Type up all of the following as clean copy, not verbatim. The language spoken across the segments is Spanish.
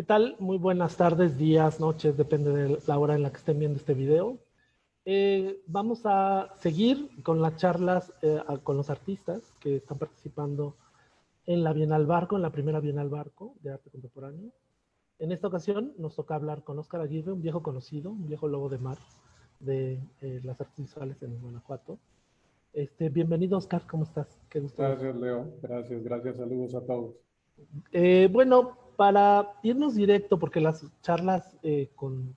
¿Qué tal? Muy buenas tardes, días, noches, depende de la hora en la que estén viendo este video. Vamos a seguir con las charlas con los artistas que están participando en la Bienal Barco, en la primera Bienal Barco de Arte Contemporáneo. En esta ocasión nos toca hablar con Óscar Aguirre, un viejo conocido, un viejo lobo de mar de las artes visuales en Guanajuato. Bienvenido, Óscar, ¿cómo estás? Qué gusto verte. Gracias, Leo. Gracias. Saludos a todos. Bueno, para irnos directo, porque las charlas con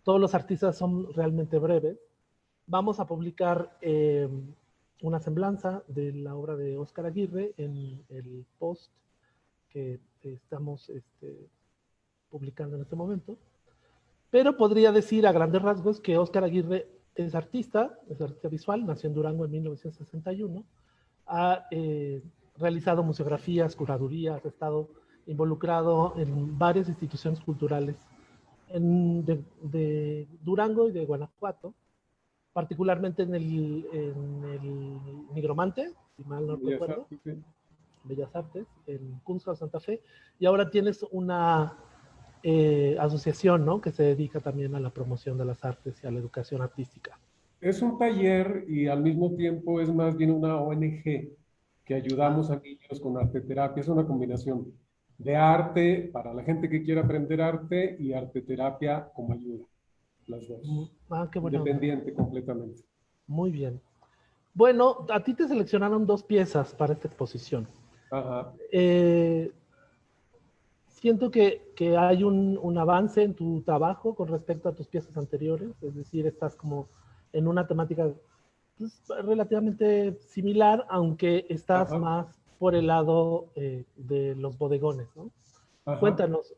todos los artistas son realmente breves, vamos a publicar una semblanza de la obra de Óscar Aguirre en el post que estamos publicando en este momento. Pero podría decir a grandes rasgos que Óscar Aguirre es artista visual, nació en Durango en 1961, ha realizado museografías, curadurías, ha estado involucrado en varias instituciones culturales de Durango y de Guanajuato, particularmente en el Nigromante, si mal no recuerdo, Sí. Bellas Artes, en Kunsthaus Santa Fe, y ahora tienes una asociación, ¿no?, que se dedica también a la promoción de las artes y a la educación artística. Es un taller y al mismo tiempo es más bien una ONG que ayudamos a niños con arte terapia. Es una combinación de arte para la gente que quiere aprender arte y arte terapia como ayuda. Las dos. Qué buena onda. Independiente completamente. Muy bien. Bueno, a ti te seleccionaron 2 piezas para esta exposición. Ajá. Siento que hay un avance en tu trabajo con respecto a tus piezas anteriores, es decir, estás como en una temática pues, relativamente similar, aunque estás Ajá. más por el lado de los bodegones, ¿no? Ajá. Cuéntanos,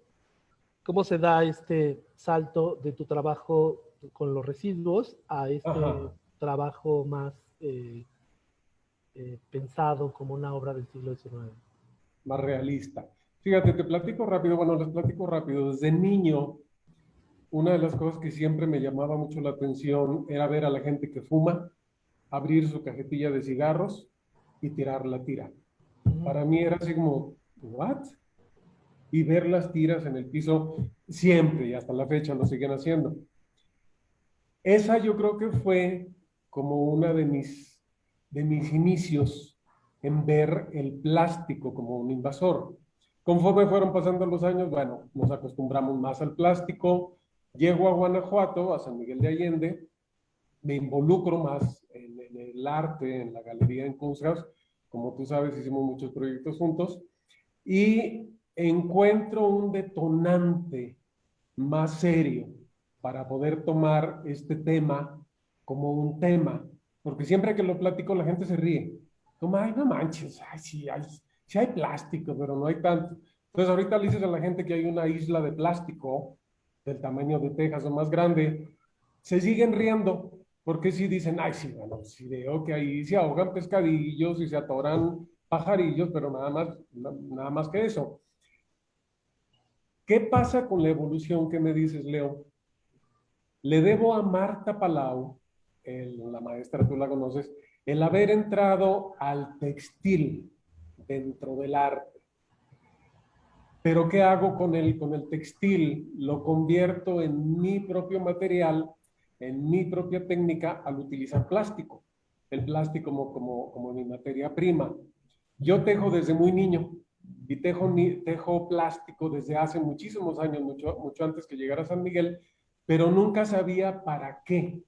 ¿cómo se da este salto de tu trabajo con los residuos a este Ajá. trabajo más pensado como una obra del siglo XIX? Más realista. Fíjate, les platico rápido. Desde niño, una de las cosas que siempre me llamaba mucho la atención era ver a la gente que fuma, abrir su cajetilla de cigarros y tirar la tira. Para mí era así como, ¿what? Y ver las tiras en el piso siempre y hasta la fecha lo siguen haciendo. Esa yo creo que fue como una de mis inicios en ver el plástico como un invasor. Conforme fueron pasando los años, bueno, nos acostumbramos más al plástico. Llego a Guanajuato, a San Miguel de Allende, me involucro más en el arte, en la galería en Kunsthaus. Como tú sabes, hicimos muchos proyectos juntos y encuentro un detonante más serio para poder tomar este tema como un tema, porque siempre que lo platico la gente se ríe, como, ay, no manches, ay, sí hay plástico, pero no hay tanto. Entonces ahorita le dices a la gente que hay una isla de plástico del tamaño de Texas o más grande, se siguen riendo, porque si dicen, ay, sí, bueno, sí veo que ahí se ahogan pescadillos y se atoran pajarillos, pero nada más que eso. ¿Qué pasa con la evolución que me dices, Leo? Le debo a Marta Palau, la maestra, tú la conoces, el haber entrado al textil dentro del arte. Pero ¿qué hago con el textil? Lo convierto en mi propio material, en mi propia técnica al utilizar plástico. El plástico como mi materia prima. Yo tejo desde muy niño y tejo plástico desde hace muchísimos años, mucho antes que llegara a San Miguel, pero nunca sabía para qué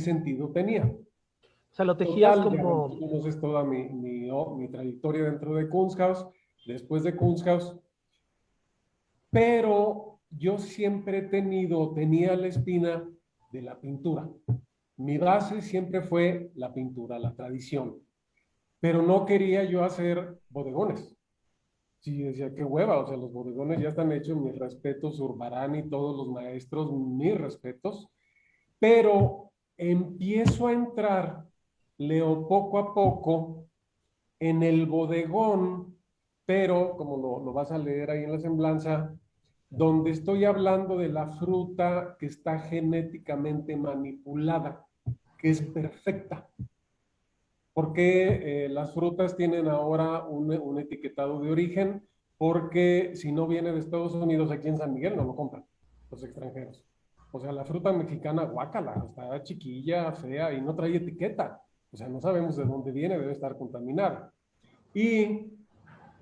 sentido tenía. O sea, lo tejías Total, ya tú como... conoces toda mi trayectoria dentro de Kunsthaus, después de Kunsthaus, pero yo siempre tenía la espina de la pintura. Mi base siempre fue la pintura, la tradición, pero no quería yo hacer bodegones. Sí, decía, qué hueva, o sea, los bodegones ya están hechos, mis respetos, Zurbarán y todos los maestros, mis respetos, pero empiezo a entrar, Leo, poco a poco en el bodegón, pero como lo vas a leer ahí en la semblanza, donde estoy hablando de la fruta que está genéticamente manipulada, que es perfecta. Porque las frutas tienen ahora un etiquetado de origen porque si no viene de Estados Unidos, aquí en San Miguel no lo compran los extranjeros. O sea, la fruta mexicana, guácala, está chiquilla, fea y no trae etiqueta. O sea, no sabemos de dónde viene, debe estar contaminada. Y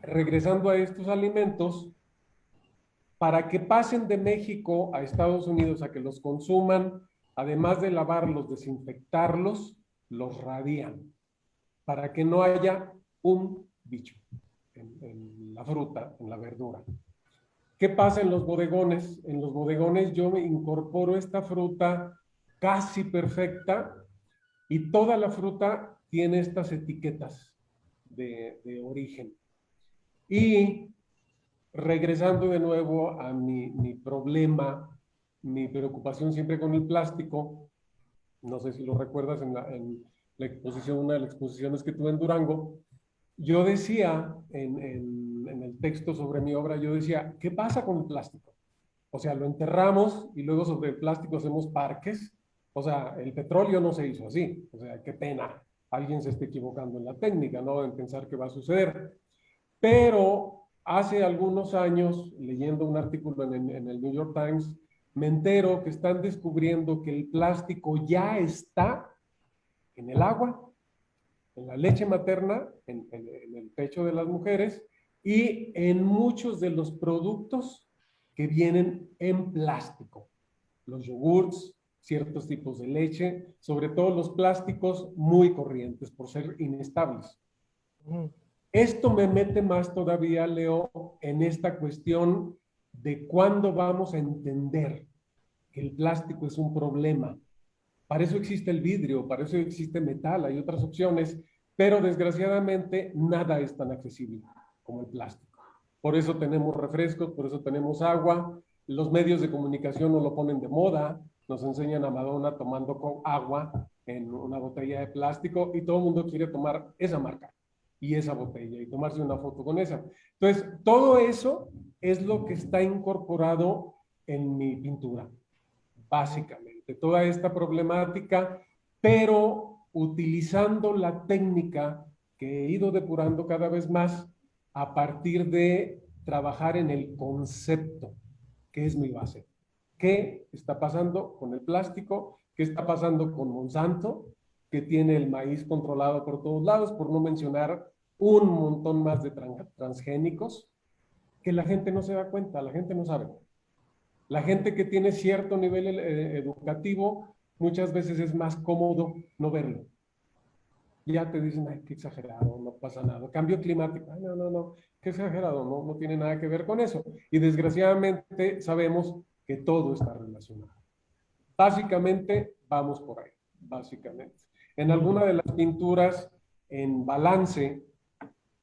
regresando a estos alimentos, para que pasen de México a Estados Unidos a que los consuman, además de lavarlos, desinfectarlos, los radian, para que no haya un bicho en la fruta, en la verdura. ¿Qué pasa en los bodegones? En los bodegones yo me incorporo esta fruta casi perfecta y toda la fruta tiene estas etiquetas de origen. Y regresando de nuevo a mi problema, mi preocupación siempre con el plástico, no sé si lo recuerdas en la exposición, una de las exposiciones que tuve en Durango, yo decía en el texto sobre mi obra, yo decía, ¿qué pasa con el plástico? O sea, lo enterramos y luego sobre el plástico hacemos parques. O sea, el petróleo no se hizo así. O sea, qué pena. Alguien se está equivocando en la técnica, ¿no? En pensar que va a suceder. Pero hace algunos años, leyendo un artículo en el New York Times, me entero que están descubriendo que el plástico ya está en el agua, en la leche materna, en el pecho de las mujeres y en muchos de los productos que vienen en plástico. Los yogurts, ciertos tipos de leche, sobre todo los plásticos muy corrientes por ser inestables. Esto me mete más todavía, Leo, en esta cuestión de cuándo vamos a entender que el plástico es un problema. Para eso existe el vidrio, para eso existe metal, hay otras opciones, pero desgraciadamente nada es tan accesible como el plástico. Por eso tenemos refrescos, por eso tenemos agua, los medios de comunicación nos lo ponen de moda, nos enseñan a Madonna tomando con agua en una botella de plástico y todo el mundo quiere tomar esa marca y esa botella y tomarse una foto con esa. Entonces, todo eso es lo que está incorporado en mi pintura, básicamente, toda esta problemática, pero utilizando la técnica que he ido depurando cada vez más a partir de trabajar en el concepto, que es mi base. ¿Qué está pasando con el plástico? ¿Qué está pasando con Monsanto, que tiene el maíz controlado por todos lados, por no mencionar un montón más de transgénicos, que la gente no se da cuenta, la gente no sabe? La gente que tiene cierto nivel educativo, muchas veces es más cómodo no verlo. Ya te dicen, ay, qué exagerado, no pasa nada. Cambio climático, ay, no, no, no, qué exagerado, no, no tiene nada que ver con eso. Y desgraciadamente sabemos que todo está relacionado. Básicamente, vamos por ahí, básicamente. En alguna de las pinturas, en balance,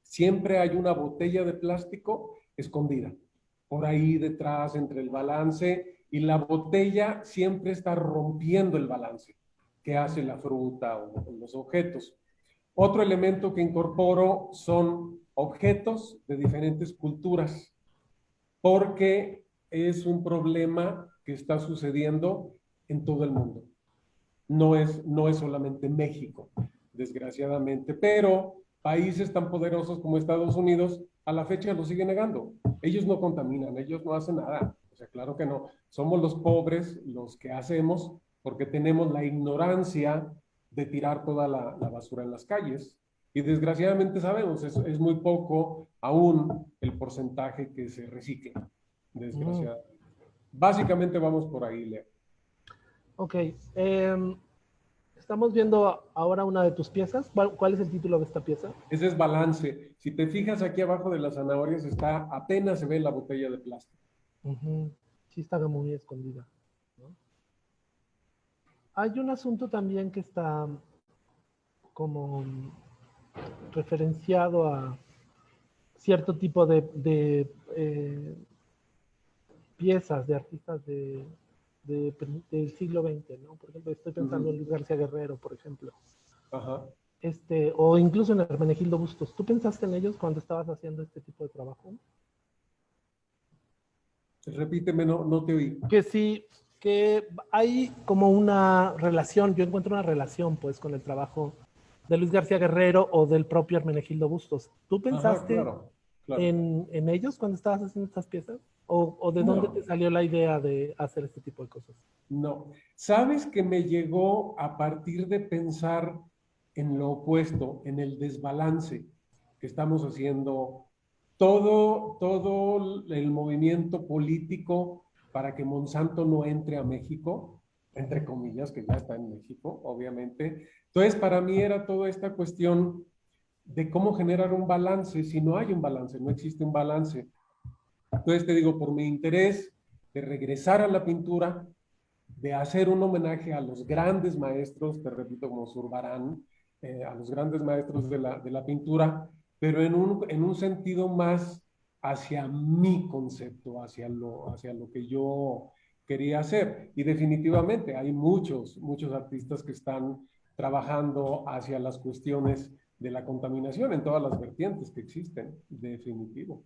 siempre hay una botella de plástico escondida por ahí detrás entre el balance y la botella siempre está rompiendo el balance que hace la fruta o los objetos. Otro elemento que incorporo son objetos de diferentes culturas, porque es un problema que está sucediendo en todo el mundo. No es solamente México, desgraciadamente, pero países tan poderosos como Estados Unidos a la fecha lo siguen negando. Ellos no contaminan, ellos no hacen nada. O sea, claro que no. Somos los pobres los que hacemos porque tenemos la ignorancia de tirar toda la basura en las calles. Y desgraciadamente sabemos, es muy poco aún el porcentaje que se recicla, desgraciadamente. Básicamente vamos por ahí, Leo. Ok. Estamos viendo ahora una de tus piezas. ¿Cuál es el título de esta pieza? Ese es balance. Si te fijas aquí abajo de las zanahorias está, apenas se ve la botella de plástico. Sí, está muy escondida, ¿no? Hay un asunto también que está como referenciado a cierto tipo de piezas de artistas del siglo XX, ¿no? Por ejemplo, estoy pensando en Luis García Guerrero, por ejemplo. Ajá. O incluso en Hermenegildo Bustos. ¿Tú pensaste en ellos cuando estabas haciendo este tipo de trabajo? Repíteme, no te oí. Que sí, que hay como una relación, yo encuentro una relación pues con el trabajo de Luis García Guerrero o del propio Hermenegildo Bustos. ¿Tú Ajá, pensaste claro. claro. en ellos cuando estabas haciendo estas piezas? O de dónde te No, salió la idea de hacer este tipo de cosas? no. ¿Sabes que me llegó a partir de pensar en lo opuesto, en el desbalance que estamos haciendo todo el movimiento político para que Monsanto no entre a México, entre comillas, que ya está en México, obviamente? Entonces, para mí era toda esta cuestión de cómo generar un balance. Si no hay un balance, no existe un balance. Entonces, te digo, por mi interés de regresar a la pintura, de hacer un homenaje a los grandes maestros, te repito, como Zurbarán, a los grandes maestros de la pintura, pero en un sentido más hacia mi concepto, hacia lo que yo quería hacer. Y definitivamente hay muchos artistas que están trabajando hacia las cuestiones de la contaminación en todas las vertientes que existen, definitivo.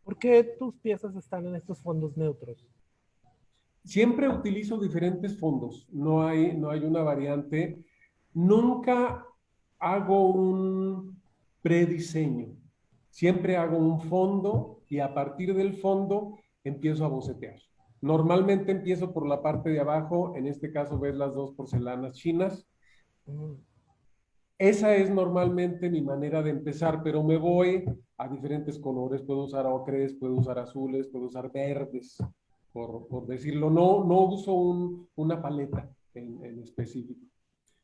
¿Por qué tus piezas están en estos fondos neutros? Siempre utilizo diferentes fondos, no hay una variante. Nunca hago un prediseño. Siempre hago un fondo y a partir del fondo empiezo a bocetear. Normalmente empiezo por la parte de abajo, en este caso ves las dos porcelanas chinas. Mm. Esa es normalmente mi manera de empezar, pero me voy a diferentes colores. Puedo usar ocres, puedo usar azules, puedo usar verdes, por decirlo. No uso una paleta en específico.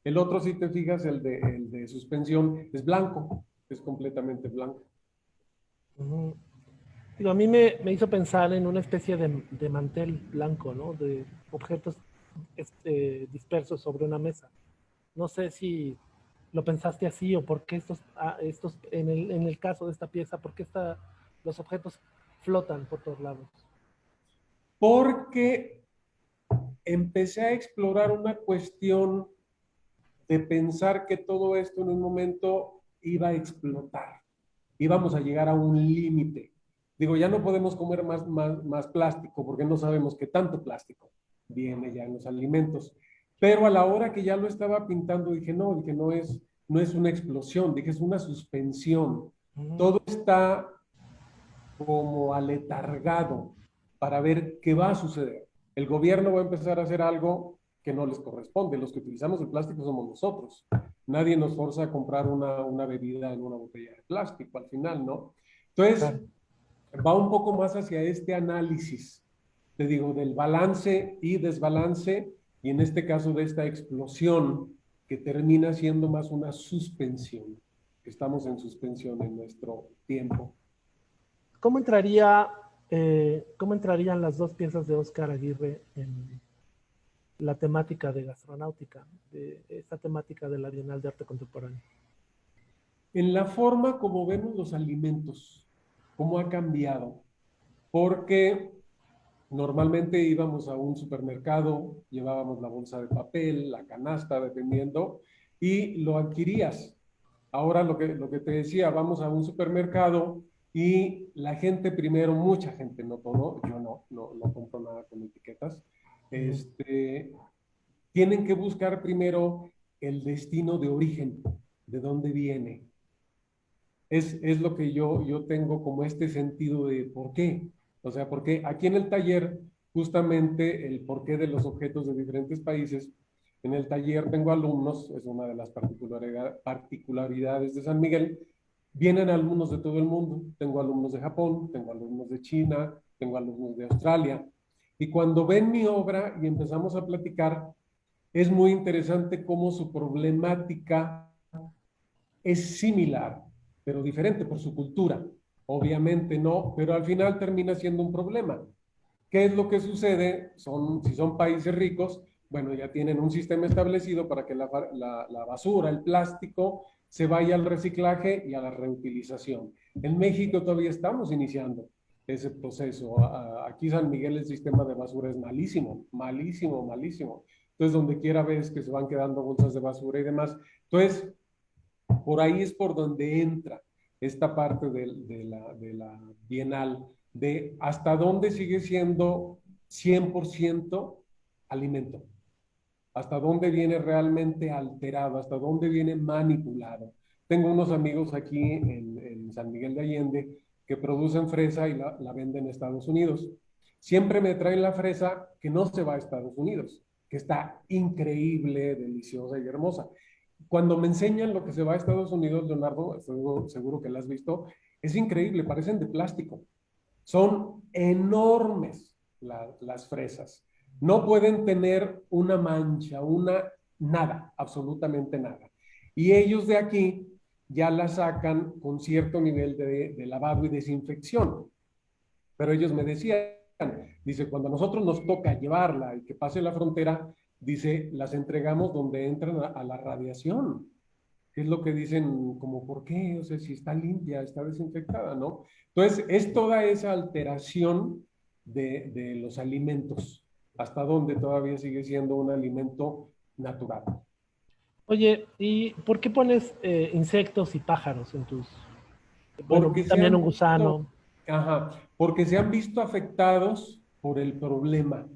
El otro, si te fijas, el de suspensión, es blanco, es completamente blanco. Ujú. Digo, a mí me hizo pensar en una especie de mantel blanco, ¿no? De objetos dispersos sobre una mesa. No sé si lo pensaste así o por qué estos en el caso de esta pieza, por qué los objetos flotan por todos lados. Porque empecé a explorar una cuestión de pensar que todo esto en un momento iba a explotar, íbamos a llegar a un límite. Digo, ya no podemos comer más plástico porque no sabemos qué tanto plástico viene ya en los alimentos. Pero a la hora que ya lo estaba pintando, dije, no es una explosión, dije, es una suspensión. Ujú. Todo está como aletargado para ver qué va a suceder. El gobierno va a empezar a hacer algo que no les corresponde. Los que utilizamos el plástico somos nosotros. Nadie nos forza a comprar una bebida en una botella de plástico al final, ¿no? Entonces, Claro. va un poco más hacia este análisis, te digo, del balance y desbalance, y en este caso de esta explosión que termina siendo más una suspensión. Estamos en suspensión en nuestro tiempo. ¿Cómo cómo entrarían las dos piezas de Oscar Aguirre en la temática de gastronáutica, de esta temática de la Bienal de Arte Contemporáneo? En la forma como vemos los alimentos, cómo ha cambiado, porque normalmente íbamos a un supermercado, llevábamos la bolsa de papel, la canasta, dependiendo, y lo adquirías. Ahora lo que te decía, vamos a un supermercado y la gente primero, mucha gente, no todo, yo no compro nada con etiquetas, Ujú. este, tienen que buscar primero el destino de origen, de dónde viene. Es lo que yo tengo como este sentido de por qué. O sea, porque aquí en el taller, justamente el porqué de los objetos de diferentes países, en el taller tengo alumnos, es una de las particularidades de San Miguel, vienen alumnos de todo el mundo. Tengo alumnos de Japón, tengo alumnos de China, tengo alumnos de Australia. Y cuando ven mi obra y empezamos a platicar, es muy interesante cómo su problemática es similar, pero diferente por su cultura. Obviamente no, pero al final termina siendo un problema. ¿Qué es lo que sucede? Si son países ricos, bueno, ya tienen un sistema establecido para que la basura, el plástico, se vaya al reciclaje y a la reutilización. En México todavía estamos iniciando ese proceso. Aquí San Miguel el sistema de basura es malísimo, malísimo, malísimo. Entonces, donde quiera ves que se van quedando bolsas de basura y demás. Entonces, por ahí es por donde entra esta parte de la bienal, de hasta dónde sigue siendo 100% alimento, hasta dónde viene realmente alterado, hasta dónde viene manipulado. Tengo unos amigos aquí en San Miguel de Allende que producen fresa y la venden en Estados Unidos. Siempre me traen la fresa que no se va a Estados Unidos, que está increíble, deliciosa y hermosa. Cuando me enseñan lo que se va a Estados Unidos, Leonardo, seguro que la has visto, es increíble, parecen de plástico. Son enormes las fresas. No pueden tener una mancha, nada, absolutamente nada. Y ellos de aquí ya la sacan con cierto nivel de lavado y desinfección. Pero ellos me decían, dice, cuando a nosotros nos toca llevarla y que pase la frontera, dice, las entregamos donde entran a la radiación. ¿Qué es lo que dicen? Como, ¿por qué? O sea, si está limpia, está desinfectada, ¿no? Entonces, es toda esa alteración de los alimentos, hasta donde todavía sigue siendo un alimento natural. Oye, ¿y por qué pones insectos y pájaros en tus... Bueno, Porque se también han un gusano. visto, ajá, porque se han visto afectados por el problema.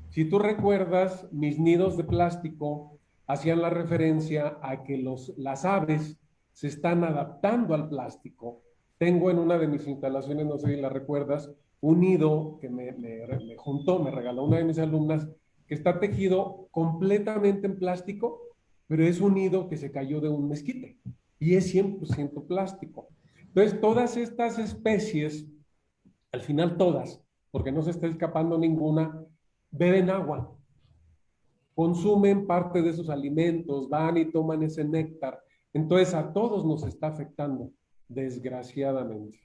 Si tú recuerdas, mis nidos de plástico hacían la referencia a que las aves se están adaptando al plástico. Tengo en una de mis instalaciones, no sé si la recuerdas, un nido que me juntó, me regaló una de mis alumnas, que está tejido completamente en plástico, pero es un nido que se cayó de un mezquite y es 100% plástico. Entonces, todas estas especies, al final todas, porque no se está escapando ninguna, beben agua, consumen parte de esos alimentos, van y toman ese néctar. Entonces, a todos nos está afectando, desgraciadamente.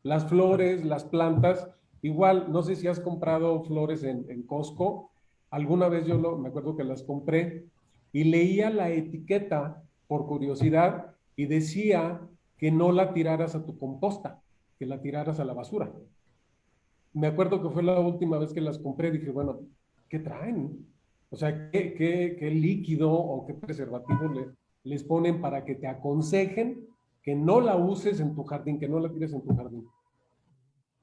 Las flores, las plantas, igual, no sé si has comprado flores en Costco. Alguna vez me acuerdo que las compré y leía la etiqueta por curiosidad y decía que no la tiraras a tu composta, que la tiraras a la basura. Me acuerdo que fue la última vez que las compré, dije, bueno, ¿qué traen? O sea, ¿qué líquido o qué preservativo les ponen para que te aconsejen que no la uses en tu jardín, que no la tires en tu jardín?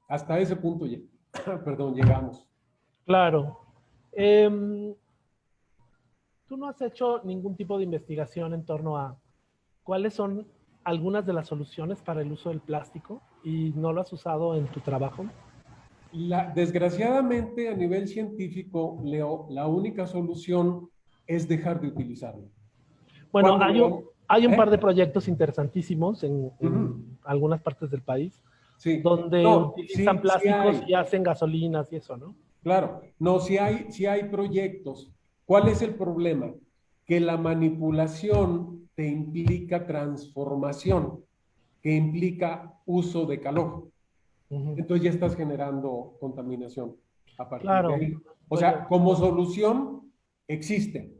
Hasta ese punto, perdón, llegamos. Claro. ¿Tú no has hecho ningún tipo de investigación en torno a cuáles son algunas de las soluciones para el uso del plástico y no lo has usado en tu trabajo? Desgraciadamente, a nivel científico, Leo, la única solución es dejar de utilizarlo. Bueno, Cuando lo... hay un par de ¿Eh? proyectos interesantísimos Ujú. en algunas partes del país Sí, donde no, utilizan sí, sí plásticos hay. y hacen gasolinas y eso, ¿no? Claro, no, si hay proyectos. ¿Cuál es el problema? Que la manipulación te implica transformación, que implica uso de calor. Ujú. Entonces ya estás generando contaminación a partir de Claro, ahí. O pues, sea, como solución existe,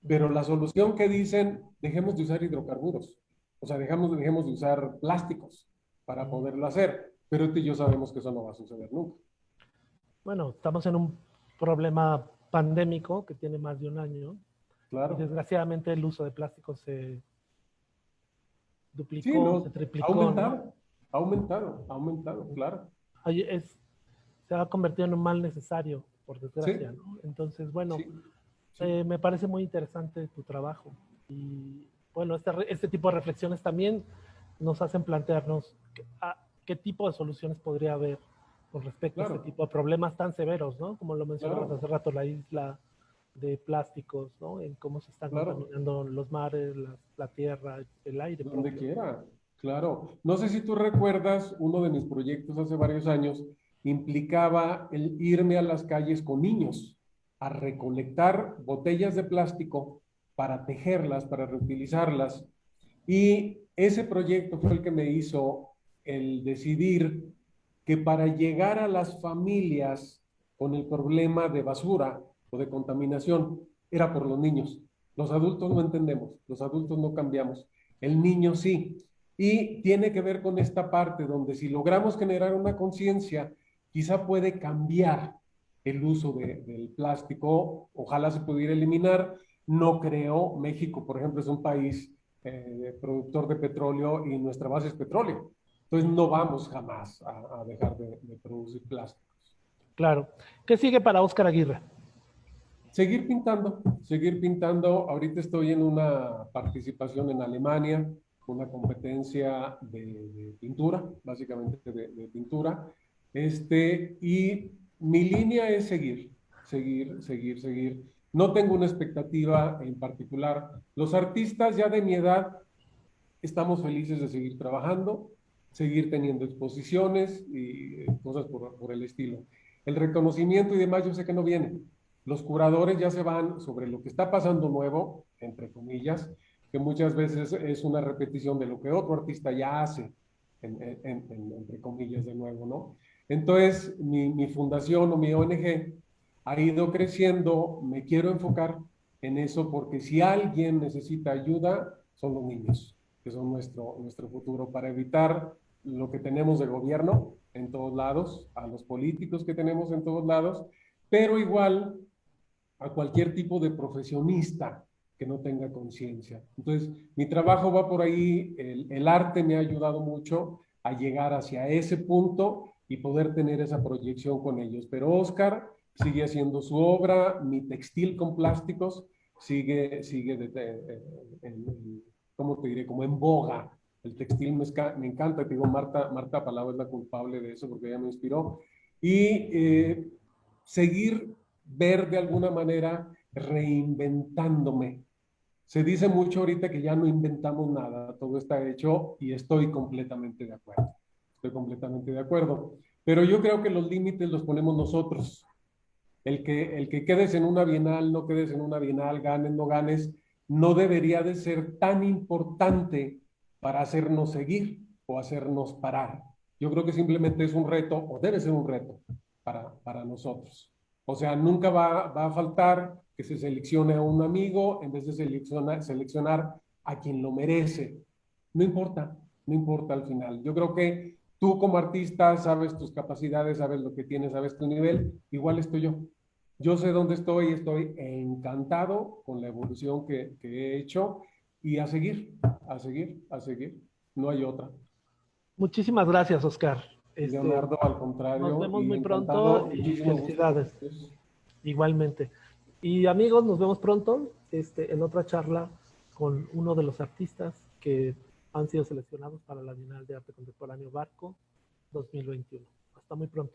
pero ujú. la solución que dicen, dejemos de usar hidrocarburos. O sea, dejemos de usar plásticos para Ujú. poderlo hacer. Pero tú y yo sabemos que eso no va a suceder nunca. Bueno, estamos en un problema pandémico que tiene más de un año y Claro. desgraciadamente el uso de plásticos se Sí, duplicó, se no, ha triplicó, ¿no? aumentado, ha aumentado, claro. Se ha convertido en un mal necesario, por Sí, desgracia, ¿no? Entonces, bueno, sí, sí, me parece muy interesante tu trabajo y bueno, este tipo de reflexiones también nos hacen plantearnos qué tipo de soluciones podría haber con respecto a este claro, tipo de problemas tan severos, ¿no? Como lo mencionabas claro, hace rato, la isla de plásticos, ¿no? En cómo se están claro, contaminando los mares, la tierra, el aire donde propio. quiera, claro. No sé si tú recuerdas, uno de mis proyectos hace varios años implicaba el irme a las calles con niños a recolectar botellas de plástico para tejerlas, para reutilizarlas. Y ese proyecto fue el que me hizo el decidir que para llegar a las familias con el problema de basura o de contaminación era por los niños. Los adultos no entendemos, los adultos no cambiamos, el niño sí. Y tiene que ver con esta parte donde si logramos generar una conciencia, quizá puede cambiar el uso del plástico, ojalá se pudiera eliminar. No creo, México, por ejemplo, es un país productor de petróleo y nuestra base es petróleo. Entonces no vamos jamás a dejar de producir plásticos. Claro. ¿Qué sigue para Óscar Aguirre? Seguir pintando, seguir pintando. Ahorita estoy en una participación en Alemania. una competencia de pintura, básicamente de pintura. Y mi línea es seguir. No tengo una expectativa en particular. Los artistas ya de mi edad estamos felices de seguir trabajando, seguir teniendo exposiciones y cosas por el estilo. El reconocimiento y demás yo sé que no viene. Los curadores ya se van sobre lo que está pasando nuevo, entre comillas, que muchas veces es una repetición de lo que otro artista ya hace, entre comillas de nuevo, ¿no? Entonces, mi fundación o mi ONG ha ido creciendo, me quiero enfocar en eso porque si alguien necesita ayuda, son los niños, que son nuestro futuro, para evitar lo que tenemos de gobierno en todos lados, a los políticos que tenemos en todos lados, pero igual a cualquier tipo de profesionista que no tenga conciencia. Entonces, mi trabajo va por ahí, el arte me ha ayudado mucho a llegar hacia ese punto y poder tener esa proyección con ellos. Pero Oscar sigue haciendo su obra, mi textil con plásticos sigue ¿cómo te diré? Como en boga. El textil me encanta, te digo, Marta Palau es la culpable de eso porque ella me inspiró. Y seguir ver de alguna manera reinventándome. Se dice mucho ahorita que ya no inventamos nada, todo está hecho y estoy completamente de acuerdo. Estoy completamente de acuerdo. Pero yo creo que los límites los ponemos nosotros. El que quedes en una bienal, no quedes en una bienal, ganes, no ganes, no debería de ser tan importante para hacernos seguir o hacernos parar. Yo creo que simplemente es un reto, o debe ser un reto para nosotros. O sea, nunca va a faltar que se seleccione a un amigo en vez de seleccionar a quien lo merece. No importa, no importa al final. Yo creo que tú como artista sabes tus capacidades, sabes lo que tienes, sabes tu nivel, igual estoy yo. Yo sé dónde estoy, estoy encantado con la evolución que he hecho y a seguir, a seguir, a seguir. No hay otra. Muchísimas gracias, Oscar. Leonardo, al Nos contrario, vemos y muy encantado, pronto y muchísimo gusto. felicidades. Igualmente. Y amigos, nos vemos pronto en otra charla con uno de los artistas que han sido seleccionados para la Bienal de Arte Contemporáneo Barco 2021. Hasta muy pronto.